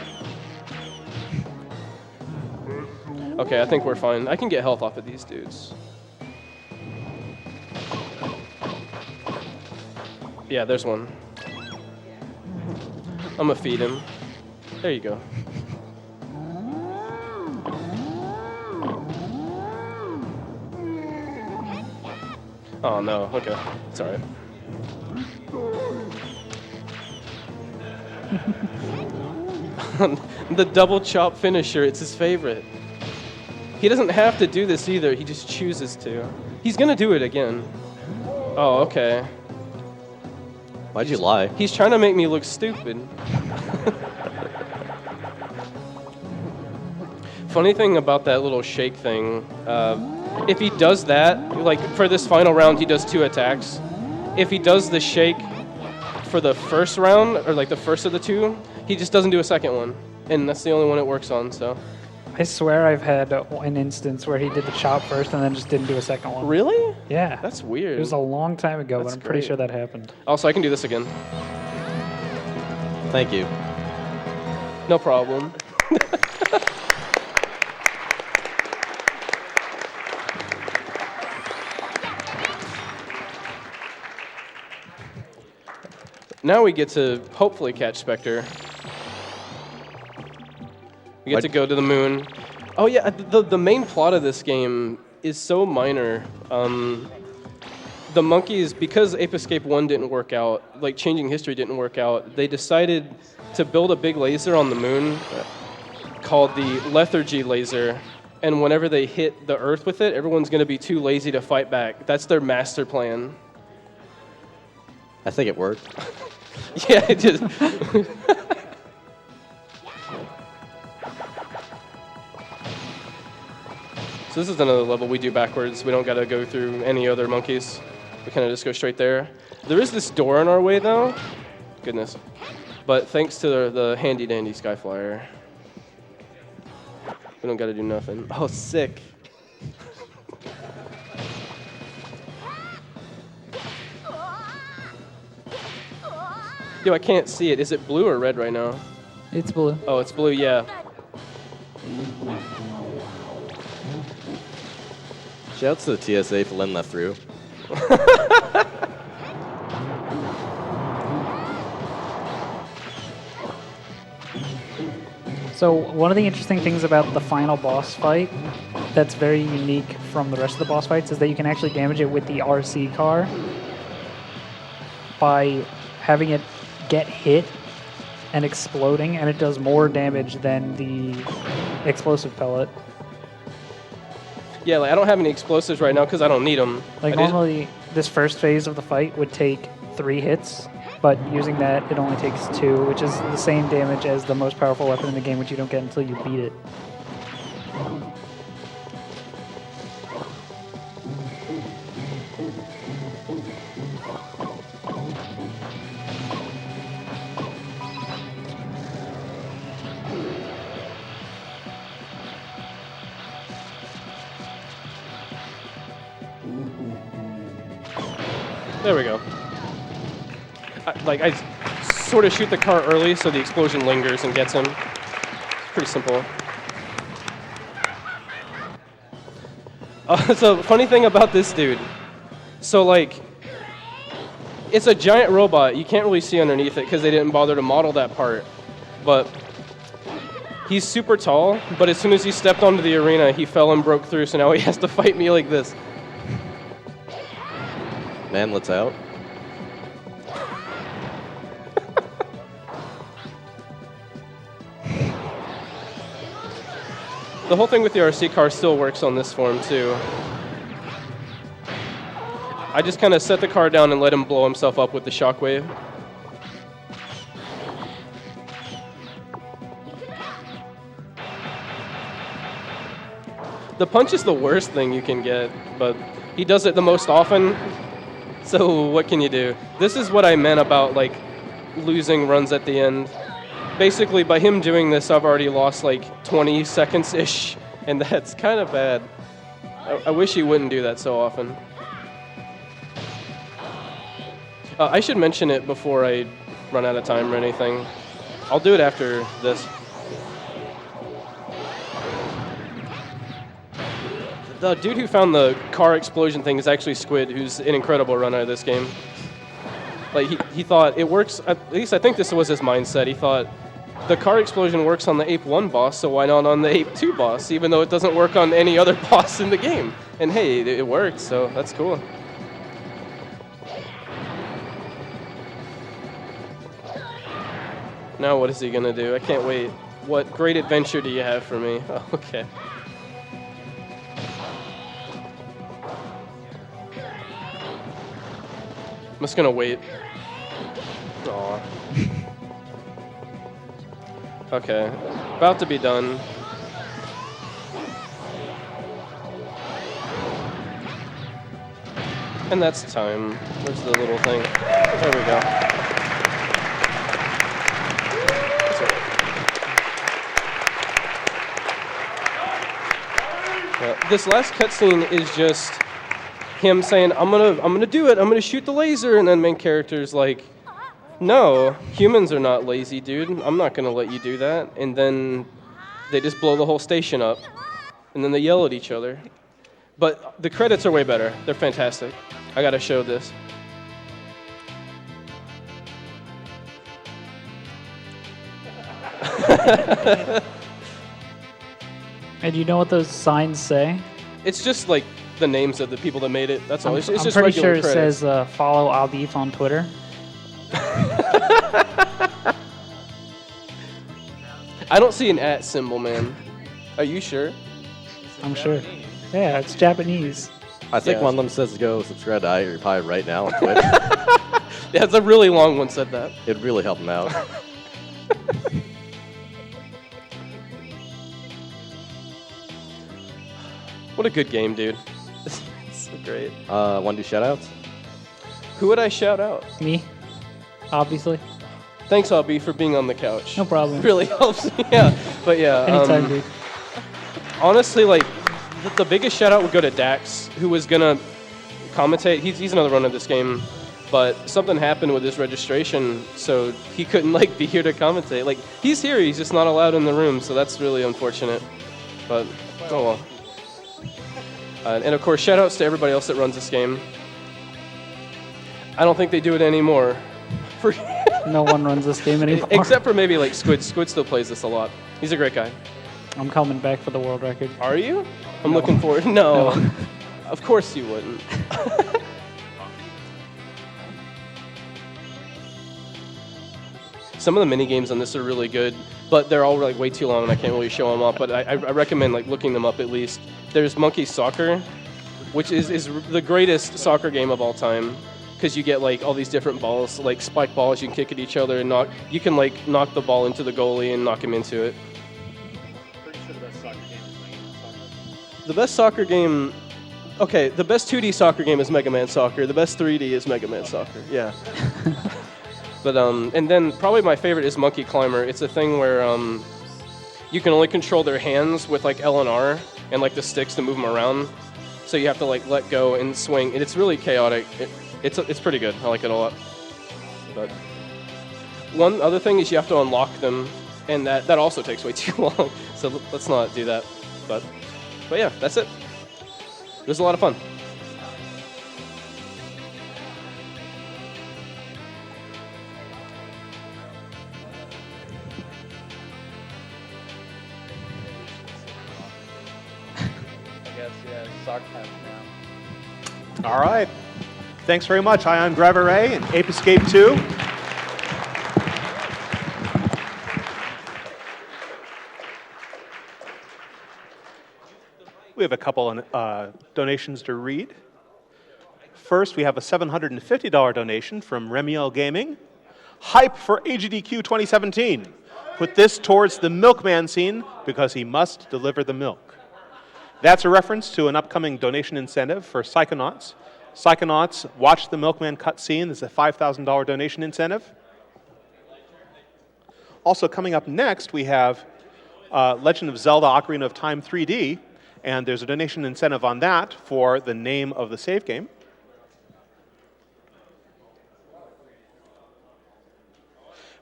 Okay, I think we're fine. I can get health off of these dudes. Yeah, there's one. I'm gonna feed him. There you go. Oh no, okay. It's alright. The double chop finisher, it's his favorite. He doesn't have to do this either, he just chooses to. He's gonna do it again. Oh, okay. Why'd you lie? He's trying to make me look stupid. Funny thing about that little shake thing, if he does that, like for this final round, he does 2 attacks. If he does the shake for the first round, or like the first of the 2, he just doesn't do a second one. And that's the only one it works on, so. I swear I've had an instance where he did the chop first and then just didn't do a second one. Really? Yeah. That's weird. It was a long time ago, That's but I'm pretty great. sure that happened. Also, I can do this again. Thank you. No problem. Now we get to hopefully catch Spectre. We get to go to the moon. Oh yeah, the main plot of this game is so minor. The monkeys, because Ape Escape 1 didn't work out, like changing history didn't work out, they decided to build a big laser on the moon called the lethargy laser. And whenever they hit the Earth with it, everyone's going to be too lazy to fight back. That's their master plan. I think it worked. Yeah, it just... So this is another level we do backwards. We don't got to go through any other monkeys. We kind of just go straight there. There is this door in our way, though. Goodness. But thanks to the handy-dandy Skyflyer, we don't got to do nothing. Oh, sick. Yo, I can't see it. Is it blue or red right now? It's blue. Oh, it's blue, yeah. Shouts to the TSA for letting that through. So one of the interesting things about the final boss fight that's very unique from the rest of the boss fights is that you can actually damage it with the RC car by having it get hit and exploding, and it does more damage than the explosive pellet. Yeah, like I don't have any explosives right now because I don't need them. Like normally, this first phase of the fight would take 3 hits, but using that, it only takes 2, which is the same damage as the most powerful weapon in the game, which you don't get until you beat it. There we go. I sort of shoot the car early so the explosion lingers and gets him. It's pretty simple. So funny thing about this dude. So like, it's a giant robot. You can't really see underneath it because they didn't bother to model that part. But he's super tall, but as soon as he stepped onto the arena, he fell and broke through, so now he has to fight me like this. Man, let's out. The whole thing with the RC car still works on this form, too. I just kind of set the car down and let him blow himself up with the shockwave. The punch is the worst thing you can get, but he does it the most often, so what can you do? This is what I meant about like losing runs at the end. Basically, by him doing this, I've already lost like 20 seconds-ish, and that's kind of bad. I wish he wouldn't do that so often. I should mention it before I run out of time or anything. I'll do it after this. The dude who found the car explosion thing is actually Squid, who's an incredible runner of this game. Like, he thought it works, at least I think this was his mindset. He thought the car explosion works on the Ape 1 boss, so why not on the Ape 2 boss, even though it doesn't work on any other boss in the game. And hey, it worked, so that's cool. Now what is he gonna do? I can't wait. What great adventure do you have for me? Oh, okay. I'm just gonna wait. Aw. Okay, about to be done. And that's time. Where's the little thing? There we go. This last cutscene is just him saying, I'm gonna do it, I'm gonna shoot the laser, and then main character's like, no, humans are not lazy, dude. I'm not gonna let you do that. And then they just blow the whole station up. And then they yell at each other. But the credits are way better. They're fantastic. I gotta show this. And you know what those signs say? It's just like the names of the people that made it. That's all. It's I'm just pretty sure regular it credits. says follow Aldif on Twitter. I don't see an @ symbol, man. Are you sure? I'm sure. Yeah, it's Japanese. I think Yeah. one of them says go subscribe to iongravirei right now on Twitch. Yeah, it's a really long one said that. It'd really help him out. What a good game, dude. It's so great. Want to do shoutouts? Who would I shout out? Me, obviously. Thanks, Hobby, for being on the couch. No problem. Really helps me. Yeah, but yeah. Anytime, dude. Honestly, like, the biggest shout out would go to Dax, who was gonna commentate. He's another runner of this game, but something happened with his registration, so he couldn't like be here to commentate. Like, he's here, he's just not allowed in the room, so that's really unfortunate. But oh well. And of course, shout outs to everybody else that runs this game. I don't think they do it anymore. No one runs this game anymore. Except for maybe like Squid. Squid still plays this a lot. He's a great guy. I'm coming back for the world record. Are you? I'm looking forward. No. No. Of course you wouldn't. Some of the mini games on this are really good, but they're all like way too long and I can't really show them up. But I recommend like looking them up at least. There's Monkey Soccer, which is the greatest soccer game of all time, because you get like all these different balls, like spike balls you can kick at each other and you can like knock the ball into the goalie and knock him into it. Pretty sure the best soccer game is Mega Man Soccer. The best soccer game, okay, the best 2D soccer game is Mega Man Soccer. The best 3D is Mega Man Soccer, yeah. But, and then probably my favorite is Monkey Climber. It's a thing where you can only control their hands with like L and R and like the sticks to move them around. So you have to like let go and swing, and it's really chaotic. It's pretty good. I like it a lot. But one other thing is you have to unlock them, and that also takes way too long. So let's not do that. But yeah, that's it. It was a lot of fun. I guess, yeah, sock pass now. All right. Thanks very much, iongravirei and Ape Escape 2. We have a couple donations to read. First, we have a $750 donation from Remiel Gaming. Hype for AGDQ 2017. Put this towards the milkman scene because he must deliver the milk. That's a reference to an upcoming donation incentive for Psychonauts. Psychonauts Watch the Milkman cutscene is a $5,000 donation incentive. Also coming up next, we have Legend of Zelda Ocarina of Time 3D, and there's a donation incentive on that for the name of the save game.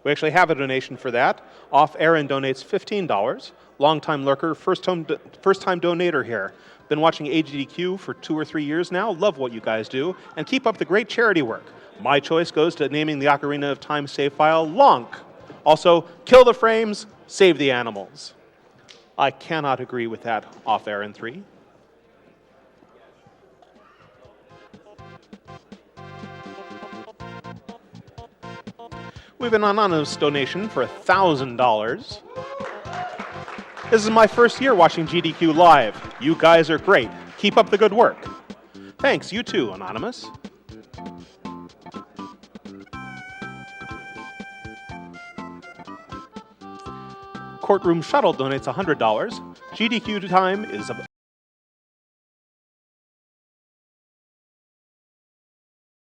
We actually have a donation for that. Off Aaron donates $15. Longtime lurker, first-time donator here. Been watching AGDQ for 2 or 3 years now. Love what you guys do, and keep up the great charity work. My choice goes to naming the Ocarina of Time save file Lonk. Also, kill the frames, save the animals. I cannot agree with that, Off Aaron 3. We have an anonymous donation for $1,000. This is my first year watching GDQ live. You guys are great. Keep up the good work. Thanks, you too, Anonymous. Courtroom Shuttle donates $100. GDQ time is